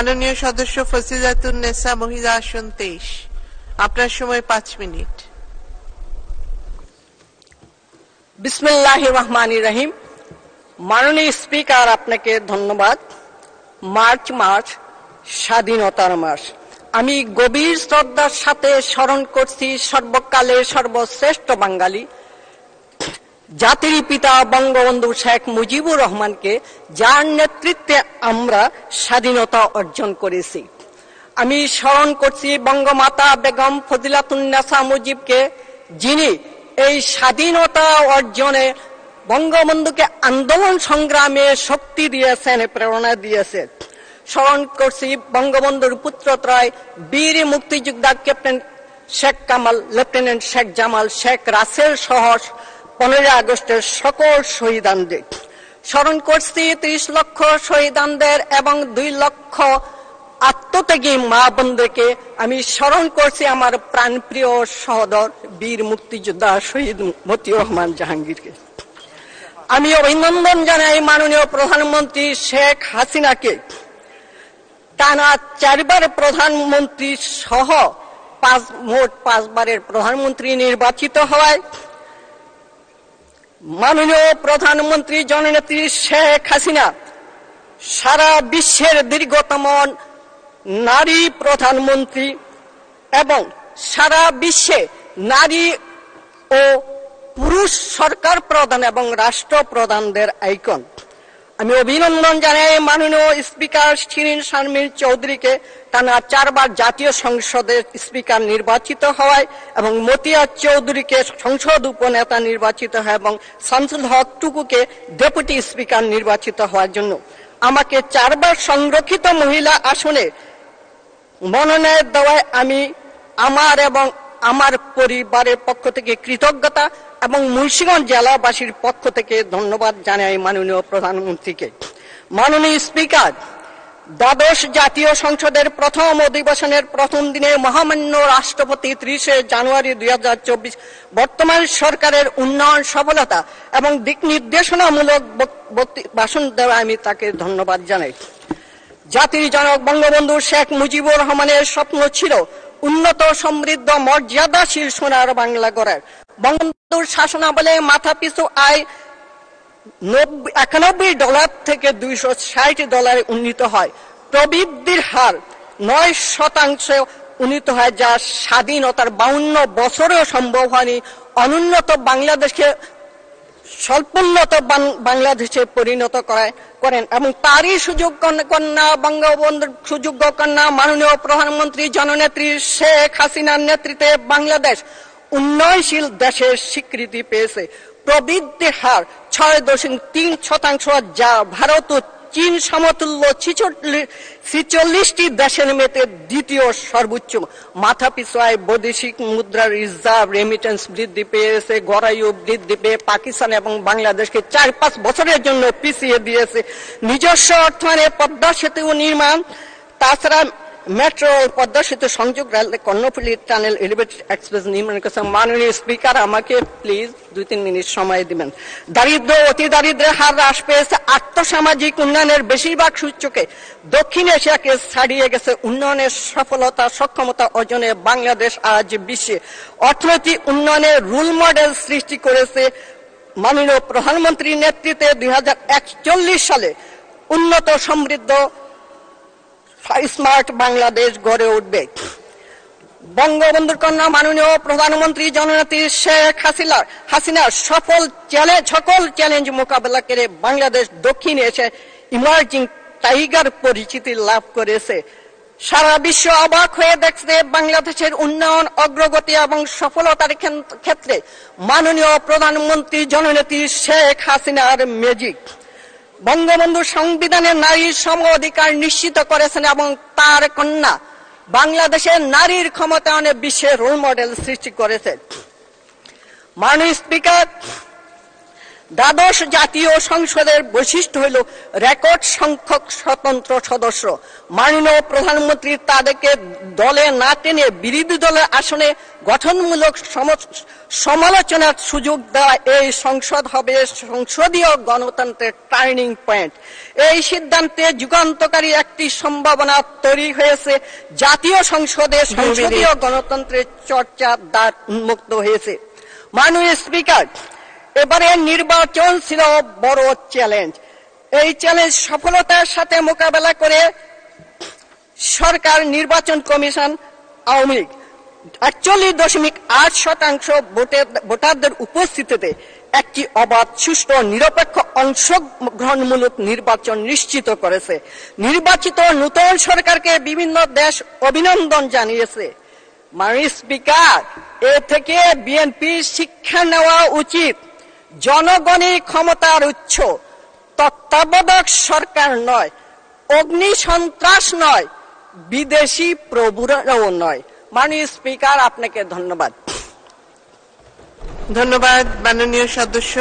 মাননীয় সদস্য ফজিলাতুন নেসা মহিলা আসন 23, আপনার সময় 5 মিনিট। বিসমিল্লাহির রহমানির রহিম। মাননীয় স্পিকার, আপনাকে ধন্যবাদ। মার্চ মাস স্বাধীনতার মাস। আমি গভীর শ্রদ্ধার সাথে স্মরণ করছি সর্বকালের সর্বশ্রেষ্ঠ বাঙালি জাতির পিতা বঙ্গবন্ধু শেখ মুজিবুর রহমানকে, যার নেতৃত্বে আমরা স্বাধীনতা অর্জন করেছি। আমি স্মরণ করছি বঙ্গমাতা বেগম ফজিলাতুন নেসা মুজিবকে, যিনি এই স্বাধীনতা অর্জনে বঙ্গবন্ধুকে আন্দোলন সংগ্রামে শক্তি দিয়েছেন, প্রেরণা দিয়েছেন। স্মরণ করছি বঙ্গবন্ধুর পুত্রত্রয় বীর মুক্তিযোদ্ধা ক্যাপ্টেন শেখ কামাল, লেফটেন্যান্ট শেখ জামাল, শেখ রাসেল সহ 15 আগস্টের সকল শহীদানদের। স্মরণ করছি 30 লক্ষ শহীদানদের এবং 2 লক্ষ আত্মত্যাগী মা বোনদেরকে। আমি স্মরণ করছি আমার প্রাণপ্রিয় সহোদর বীর মুক্তিযোদ্ধা শহীদ মতিউর রহমান জাহাঙ্গীরকে। আমি অভিনন্দন জানাই মাননীয় প্রধানমন্ত্রী শেখ হাসিনাকে, টানা 4 বার প্রধানমন্ত্রী সহ মোট 5 বারের প্রধানমন্ত্রী নির্বাচিত হওয়ায়। মাননীয় প্রধানমন্ত্রী জননেত্রী শেখ হাসিনা সারা বিশ্বের দীর্ঘতম নারী প্রধানমন্ত্রী এবং সারা বিশ্বে নারী ও পুরুষ সরকার প্রধান এবং রাষ্ট্রপ্রধানদের আইকন। আমি অভিনন্দন জানাই মাননীয় স্পিকার শিরিন শারমিন চৌধুরীকে, টানা 4 বার জাতীয় সংসদের স্পিকার নির্বাচিত হওয়ায়, এবং মতিয়া চৌধুরীকে সংসদ উপনেতা নির্বাচিত হয়, এবং শামসুল হক টুকুকে ডেপুটি স্পিকার নির্বাচিত হওয়ার জন্য। আমাকে 4 বার সংরক্ষিত মহিলা আসনে মনোনয়ন দেওয়ায় আমি আমার এবং আমার পরিবারের পক্ষ থেকে কৃতজ্ঞতা এবং মুন্সিগঞ্জ জেলাবাসীর পক্ষ থেকে ধন্যবাদ জানাই মাননীয় প্রধানমন্ত্রীকে। মাননীয় স্পিকার, দ্বাদশ জাতীয় সংসদের প্রথম অধিবেশনের প্রথম দিনে মহামান্য রাষ্ট্রপতি 30 জানুয়ারি 2024 বর্তমান সরকারের উন্নয়ন সফলতা এবং দিক নির্দেশনামূলক ভাষণ দেওয়া আমি তাকে ধন্যবাদ জানাই। জাতির জনক বঙ্গবন্ধু শেখ মুজিবুর রহমানের স্বপ্ন ছিল উন্নত, সমৃদ্ধ, মর্যাদাশীল সোনার বাংলা গড়ার। বঙ্গবন্ধুর শাসনামলে মাথাপিছু আয় $91 থেকে $260 উন্নীত হয়। প্রবৃদ্ধির হার 9% উন্নীত হয়, যা স্বাধীনতার 52 বছরেও সম্ভব হয়নি। অনুন্নত বাংলাদেশকে স্বল্পোন্নত বাংলাদেশে পরিণত করেন এবং তারই কন্যা বঙ্গবন্ধুর সুযোগ্য কন্যা মাননীয় প্রধানমন্ত্রী জননেত্রী শেখ হাসিনার নেতৃত্বে বাংলাদেশ উন্নয়নশীল দেশের স্বীকৃতি পেয়েছে। প্রবৃদ্ধির হার 6.3%, যা ভারত ও চীন সমতুল্য 46টি দেশের মধ্যে দ্বিতীয় সর্বোচ্চ। মাথাপিছু আয়, বৈদেশিক মুদ্রার রিজার্ভ, রেমিটেন্স বৃদ্ধি পেয়েছে। গড়ায়ু বৃদ্ধি পেয়ে পাকিস্তান এবং বাংলাদেশকে 4-5 বছরের জন্য পিছিয়ে দিয়েছে। নিজস্ব অর্থায়নে পদ্মা সেতু নির্মাণ, তাছাড়া মেট্রো পদ্মা সেতু সংযোগ rail, Karnaphuli tunnel, elevated express নির্মাণ করেছে। মাননীয় স্পিকার, আমাকে প্লিজ 2-3 মিনিট সময় দিবেন। দারিদ্র, অতি দারিদ্রের হার হ্রাস পেয়েছে। আর্থসামাজিক উন্নয়নের বেশিরভাগ সূচকে দক্ষিণ এশিয়াকে ছাড়িয়ে গেছে। উন্নয়নের সফলতা, সক্ষমতা অর্জনে বাংলাদেশ আজ বিশ্বে অর্থনৈতিক উন্নয়নের রোল মডেল সৃষ্টি করেছে। মাননীয় প্রধানমন্ত্রীর নেতৃত্বে 2041 সালে উন্নত, সমৃদ্ধ, স্মার্ট বাংলাদেশ গড়ে উঠবে। বঙ্গবন্ধুর কন্যা মাননীয় প্রধানমন্ত্রী জননেত্রী শেখ হাসিনার সকল চ্যালেঞ্জ মোকাবেলা করে বাংলাদেশ দক্ষিণ এশিয়ায় ইমার্জিং টাইগার পরিচিতি লাভ করেছে। সারা বিশ্ব অবাক হয়ে দেখছে বাংলাদেশের উন্নয়ন, অগ্রগতি এবং সফলতার ক্ষেত্রে মাননীয় প্রধানমন্ত্রী জননেত্রী শেখ হাসিনার ম্যাজিক। বঙ্গবন্ধু সংবিধানে নারীর সম অধিকার নিশ্চিত করেছেন এবং তার কন্যা বাংলাদেশের নারীর ক্ষমতায়নে বিশ্বের রোল মডেল সৃষ্টি করেছে। মাননীয় স্পিকার, দ্বাদশ জাতীয় সংসদের বৈশিষ্ট্য হইল রেকর্ড সংখ্যক স্বতন্ত্র সদস্য। মাননীয় প্রধানমন্ত্রী তাদেরকে দলে না টেনে বিরোধী দলের আসনে গঠনমূলক সমালোচনার সুযোগ দেওয়া এই সংসদ হবে সংসদীয় গণতন্ত্রের টার্নিং পয়েন্ট। এই সিদ্ধান্তে যুগান্তকারী একটি সম্ভাবনা তৈরি হয়েছে। জাতীয় সংসদে সংসদীয় গণতন্ত্রের চর্চা দ্বার উন্মুক্ত হয়েছে। মাননীয় স্পিকার, এবারে নির্বাচন ছিল বড় চ্যালেঞ্জ। এই চ্যালেঞ্জ সফলতার সাথে মোকাবেলা করে সরকার, নির্বাচন কমিশন, আওয়ামী লীগ 41.8% ভোটারদের উপস্থিতিতে একটি অবাধ, সুষ্ঠু, নিরপেক্ষ, অংশগ্রহণমূলক নির্বাচন নিশ্চিত করেছে। নির্বাচিত নতুন সরকারকে বিভিন্ন দেশ অভিনন্দন জানিয়েছে। মাননীয় স্পিকার, এ থেকে বিএনপি শিক্ষা নেওয়া উচিত। জনগণই ক্ষমতার উৎস, তত্ত্বাবধায়ক সরকার নয়, অগ্নি সন্ত্রাস নয়, বিদেশি প্রভুরাও নয়। মাননীয় স্পিকার, আপনাকে ধন্যবাদ। ধন্যবাদ মাননীয় সদস্য।